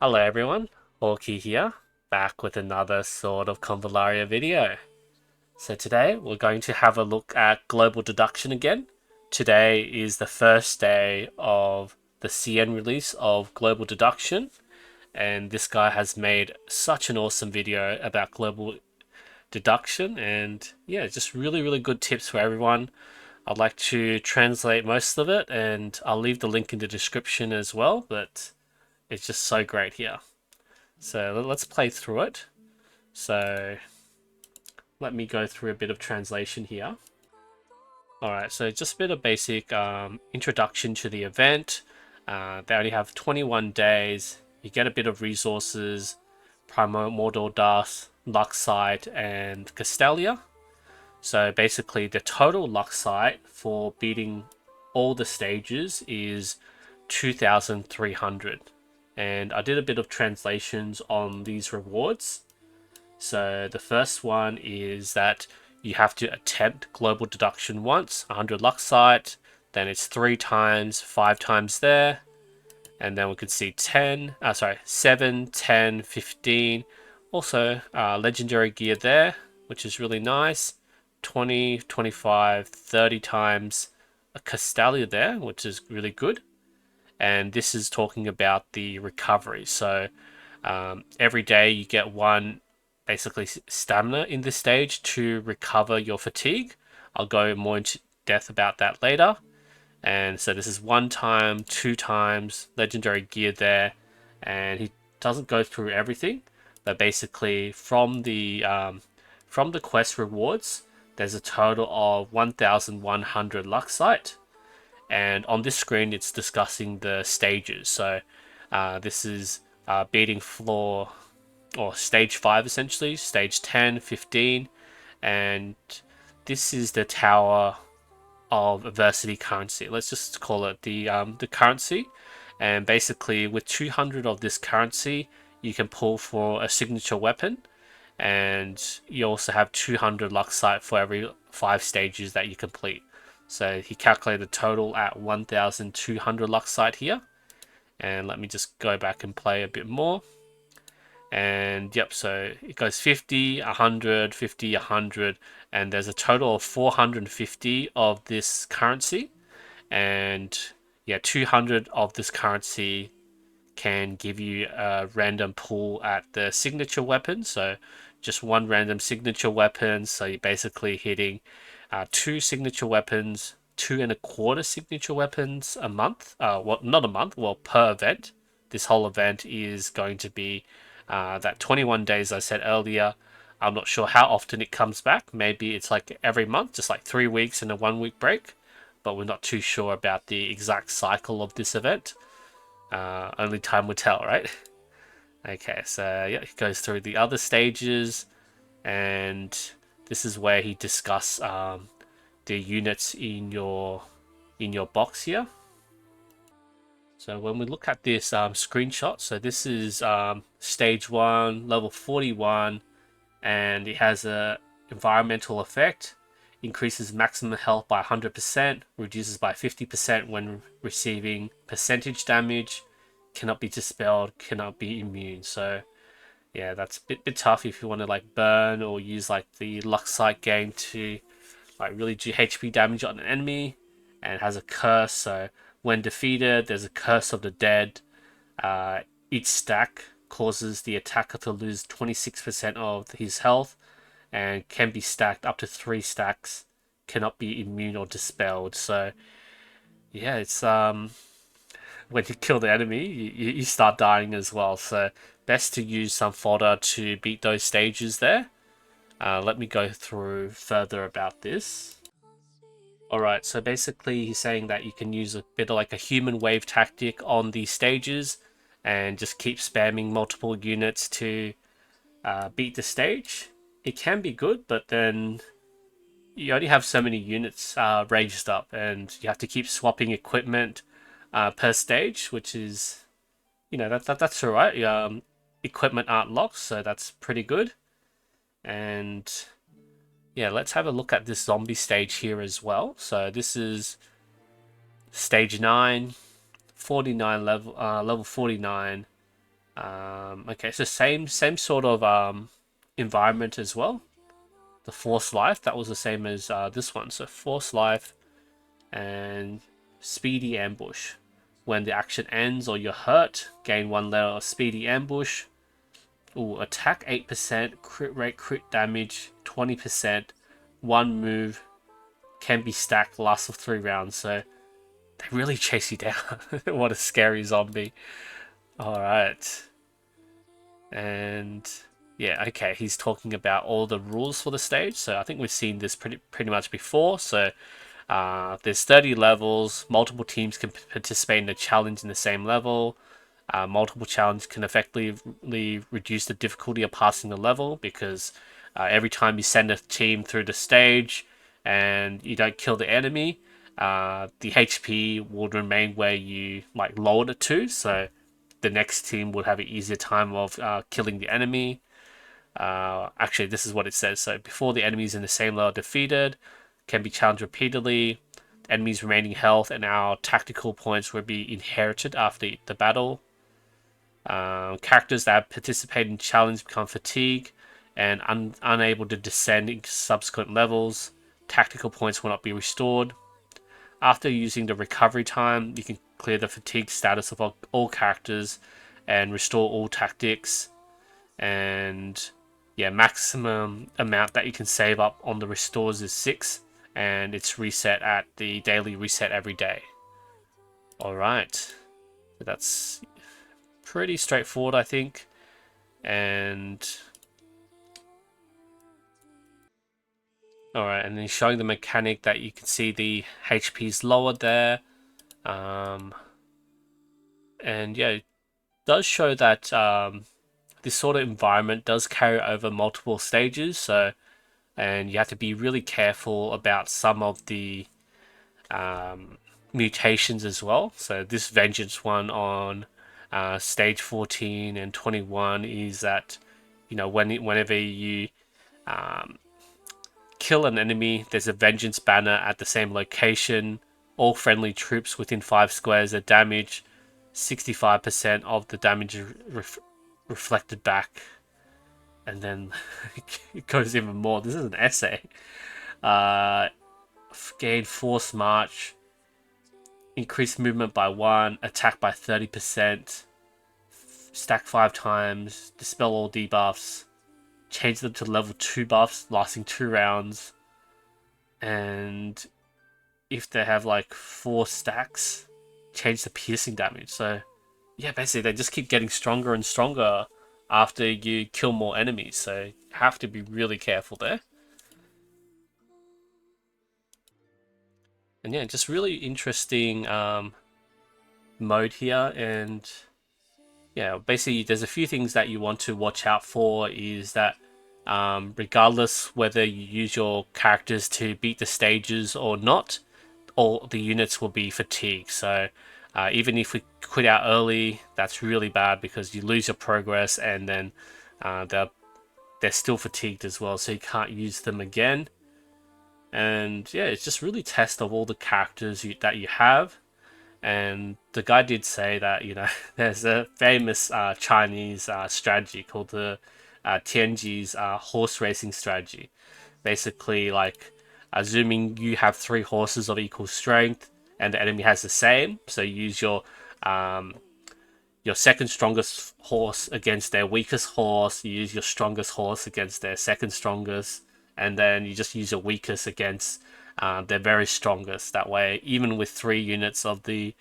Hello everyone, Orky here, back with another sort of Convallaria video. So today we're going to have a look at global deduction again. Today is the first day of the CN release of global deduction, and this guy has made such an awesome video about global deduction, and yeah, just really good tips for everyone. I'd like to translate most of it, and I'll leave the link in the description as well, but it's just so great here. So let's play through it. So let me go through a bit of translation here. Alright, so just a bit of basic introduction to the event. They only have 21 days. You get a bit of resources, Primordial Dust, Luxite, and Castelia. So basically the total Luxite for beating all the stages is 2,300. And I did a bit of translations on these rewards. So the first one is that you have to attempt global deduction once, 100 Luxite, then it's 3 times, 5 times there, and then we can see 7, 10, 15. Also legendary gear there, which is really nice. 20, 25, 30 times a Castelia there, which is really good. And this is talking about the recovery. So every day you get one basically stamina in this stage to recover your fatigue. I'll go more into depth about that later. And so this is 1 time, 2 times legendary gear there, and he doesn't go through everything, but basically from the quest rewards, there's a total of 1,100 Luxite. And on this screen it's discussing the stages. So this is beating floor or stage 5 essentially, stage 10, 15, and this is the tower of adversity currency. Let's just call it the currency. And basically with 200 of this currency you can pull for a signature weapon, and you also have 200 Luxite for every 5 stages that you complete. So he calculated the total at 1,200 Luxite here. And let me just go back and play a bit more. And yep, so it goes 50, 100, 50, 100, and there's a total of 450 of this currency. And yeah, 200 of this currency can give you a random pull at the signature weapon. So just one random signature weapon. So you're basically hitting 2 signature weapons, 2.25 signature weapons a month. Well, not a month, well, per event. This whole event is going to be that 21 days I said earlier. I'm not sure how often it comes back. Maybe it's like every month, just like 3 weeks and a 1 week break. But we're not too sure about the exact cycle of this event. Only time will tell, right? Okay, so yeah, he goes through the other stages, and this is where he discusses the units in your box here. So when we look at this screenshot, so this is stage 1, level 41, and it has a environmental effect. Increases maximum health by 100%, reduces by 50% when receiving percentage damage, cannot be dispelled, cannot be immune. So yeah, that's a bit tough if you want to like burn or use like the Luxite game to like really do HP damage on an enemy. And it has a curse, so when defeated there's a curse of the dead. Each stack causes the attacker to lose 26% of his health, and can be stacked up to 3 stacks, cannot be immune or dispelled. So yeah, it's when you kill the enemy you start dying as well, so best to use some fodder to beat those stages there. Let me go through further about this. Alright, so basically he's saying that you can use a bit of like a human wave tactic on these stages and just keep spamming multiple units to beat the stage. It can be good, but then you only have so many units raised up, and you have to keep swapping equipment per stage, which is, you know, that's alright. Equipment aren't locked, so that's pretty good. And yeah, let's have a look at this zombie stage here as well. So this is stage 9, 49 level 49. Okay, so same sort of environment as well. The force life, that was the same as this one. So force life and speedy ambush. When the action ends or you're hurt, gain 1 letter of speedy ambush. Ooh, attack 8%, crit rate, crit damage 20%, one move, can be stacked, lasts for 3 rounds. So they really chase you down. What a scary zombie. Alright. And yeah, okay, he's talking about all the rules for the stage. So I think we've seen this pretty much before. So there's 30 levels. Multiple teams can participate in a challenge in the same level. Multiple challenge can effectively reduce the difficulty of passing the level because every time you send a team through the stage and you don't kill the enemy, the HP will remain where you like lowered it to. So the next team would have an easier time of killing the enemy. Actually, this is what it says. So before the enemies in the same level are defeated, can be challenged repeatedly. Enemies' remaining health and our tactical points will be inherited after the battle. Characters that participate in challenge become fatigued and unable to descend in subsequent levels. Tactical points will not be restored. After using the recovery time, you can clear the fatigue status of all characters and restore all tactics. And yeah, maximum amount that you can save up on the restores is 6, and it's reset at the daily reset every day. Alright, so that's pretty straightforward, I think. And alright, and then showing the mechanic that you can see the HP is lower there. And yeah, it does show that this sort of environment does carry over multiple stages. So, and you have to be really careful about some of the mutations as well. So this vengeance one on stage 14 and 21 is that, you know, whenever you kill an enemy, there's a vengeance banner at the same location. All friendly troops within 5 squares are damaged. 65% of the damage is reflected back. And then it goes even more. This is an essay. Gain force march. Increase movement by 1. Attack by 30%. Stack 5 times. Dispel all debuffs. Change them to level 2 buffs lasting 2 rounds. And if they have like 4 stacks, change the piercing damage. So yeah, basically they just keep getting stronger and stronger after you kill more enemies. So you have to be really careful there. And yeah, just really interesting mode here. And yeah, basically there's a few things that you want to watch out for is that regardless whether you use your characters to beat the stages or not, all the units will be fatigued. So even if we quit out early, that's really bad because you lose your progress and then they're still fatigued as well, so you can't use them again. And yeah, it's just really test of all the characters that you have. And the guy did say that, you know, there's a famous Chinese strategy called the Tianji's horse racing strategy. Basically, like, assuming you have 3 horses of equal strength and the enemy has the same, so you use your second strongest horse against their weakest horse, you use your strongest horse against their second strongest, and then you just use your weakest against their very strongest. That way, even with 3 units of the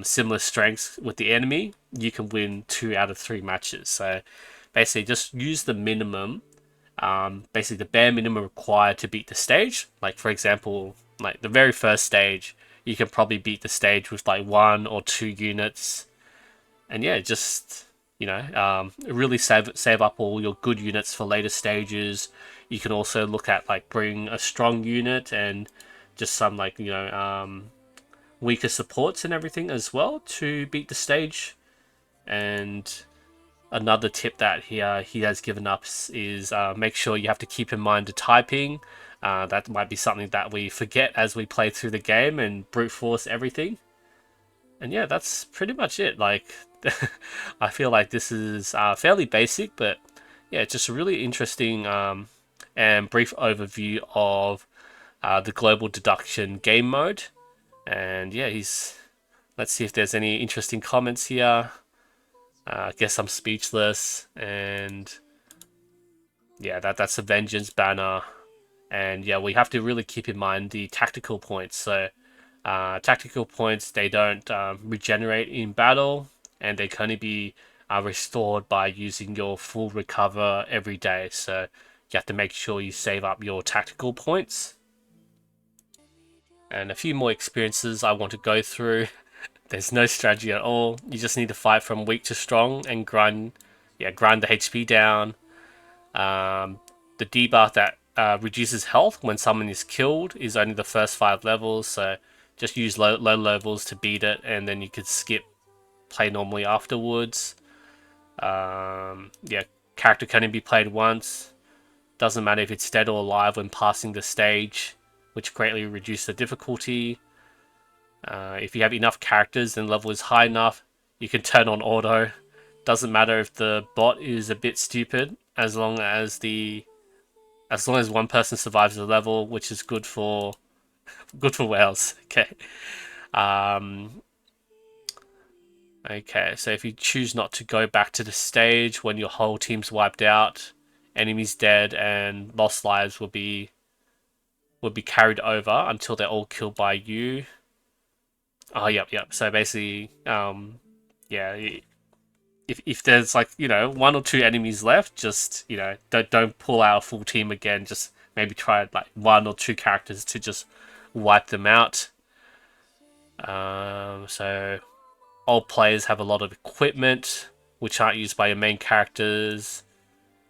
similar strengths with the enemy, you can win 2 out of 3 matches. So basically, just use the minimum, basically the bare minimum required to beat the stage. Like for example, like the very first stage, you can probably beat the stage with like 1 or 2 units. And yeah, just, you know, really save up all your good units for later stages. You can also look at like bring a strong unit and just some like, you know, weaker supports and everything as well to beat the stage. And another tip that he has given us is make sure you have to keep in mind the typing. That might be something that we forget as we play through the game and brute force everything. And yeah, that's pretty much it. Like, I feel like this is fairly basic, but yeah, it's just a really interesting and brief overview of the global deduction game mode. And yeah, let's see if there's any interesting comments here. I guess I'm speechless. And yeah, that's a vengeance banner. And yeah, we have to really keep in mind the tactical points. So tactical points, they don't regenerate in battle, and they can only be restored by using your full recover every day. So you have to make sure you save up your tactical points. And a few more experiences I want to go through. There's no strategy at all. You just need to fight from weak to strong and grind the HP down. The debuff that reduces health when someone is killed is only the first 5 levels, so just use low levels to beat it, and then you could skip play normally afterwards. Yeah, character can only be played once. Doesn't matter if it's dead or alive when passing the stage, which greatly reduces the difficulty. If you have enough characters and level is high enough, you can turn on auto. Doesn't matter if the bot is a bit stupid, as long as one person survives the level, which is good for whales. Okay. Okay, so if you choose not to go back to the stage when your whole team's wiped out, enemies dead, and lost lives will be carried over until they're all killed by you. Oh, yep. So basically, yeah, if there's like, 1 or 2 enemies left, just, don't pull out a full team again. Just maybe try like 1 or 2 characters to just wipe them out. So all players have a lot of equipment which aren't used by your main characters.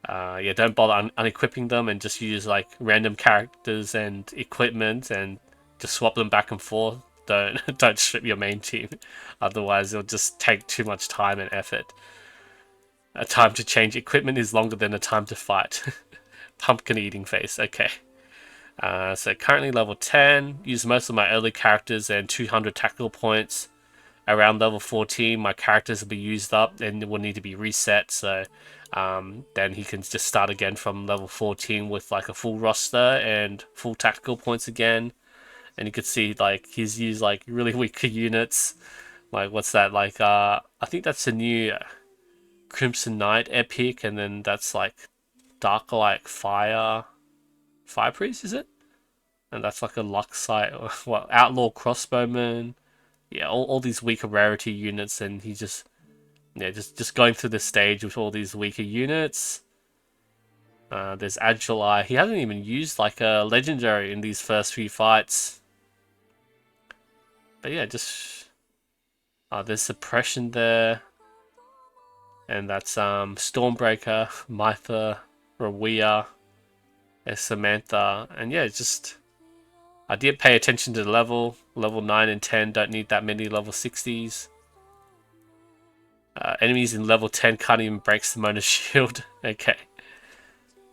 Yeah, don't bother unequipping them, and just use like random characters and equipment and just swap them back and forth. Don't strip your main team, otherwise it'll just take too much time and effort. A time to change equipment is longer than a time to fight. Pumpkin eating face. Okay. So currently level 10. Use most of my early characters and 200 tactical points. Around level 14, my characters will be used up and will need to be reset. So then he can just start again from level 14 with like a full roster and full tactical points again. And you could see like he's used like really weak units. Like what's that? Like I think that's a new Crimson Knight epic, and then that's like Dark like Fire Priest, is it? And that's like a Luxite, or Outlaw Crossbowman. Yeah, all these weaker rarity units, and he just going through the stage with all these weaker units. There's Agile Eye. He hasn't even used like a legendary in these first few fights. But yeah, just there's suppression there. And that's Stormbreaker, Mytha, Rawia, and Samantha. And yeah, just I did pay attention to the level. Level 9 and 10 don't need that many level 60s. Enemies in level 10 can't even break Simona's shield. Okay.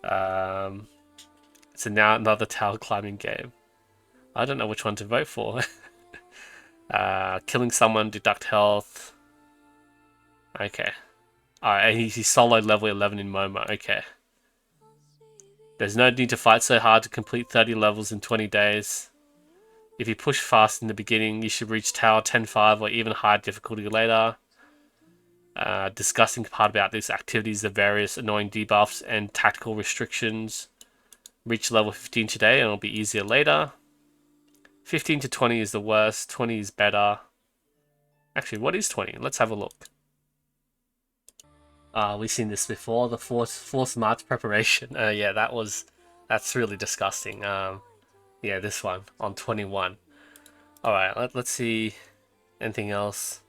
So now another tower climbing game. I don't know which one to vote for. Killing someone, deduct health. Okay. Alright, he's solo level 11 in Momo. Okay. There's no need to fight so hard to complete 30 levels in 20 days. If you push fast in the beginning, you should reach Tower 10-5 or even higher difficulty later. Disgusting part about this activity is the various annoying debuffs and tactical restrictions. Reach level 15 today and it'll be easier later. 15 to 20 is the worst, 20 is better. Actually, what is 20? Let's have a look. We've seen this before, the forced march preparation. Yeah, that's really disgusting. Yeah, this one on 21. Alright, let's see anything else.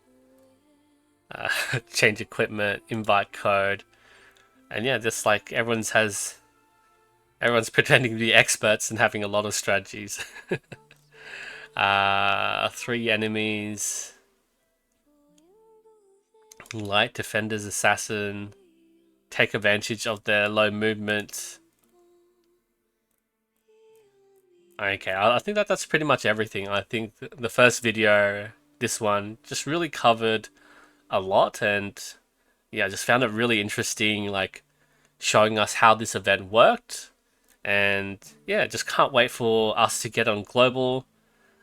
Change equipment, invite code. And yeah, just like everyone's pretending to be experts and having a lot of strategies. 3 enemies. Light defenders, assassin. Take advantage of their low movement. Okay, I think that's pretty much everything. I think the first video, this one, just really covered a lot, and yeah, I just found it really interesting, like showing us how this event worked. And yeah, just can't wait for us to get on global.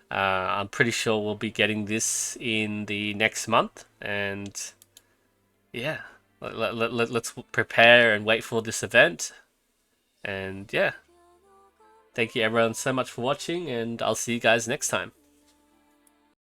I'm pretty sure we'll be getting this in the next month, and yeah, let's prepare and wait for this event. And yeah, thank you everyone so much for watching, and I'll see you guys next time.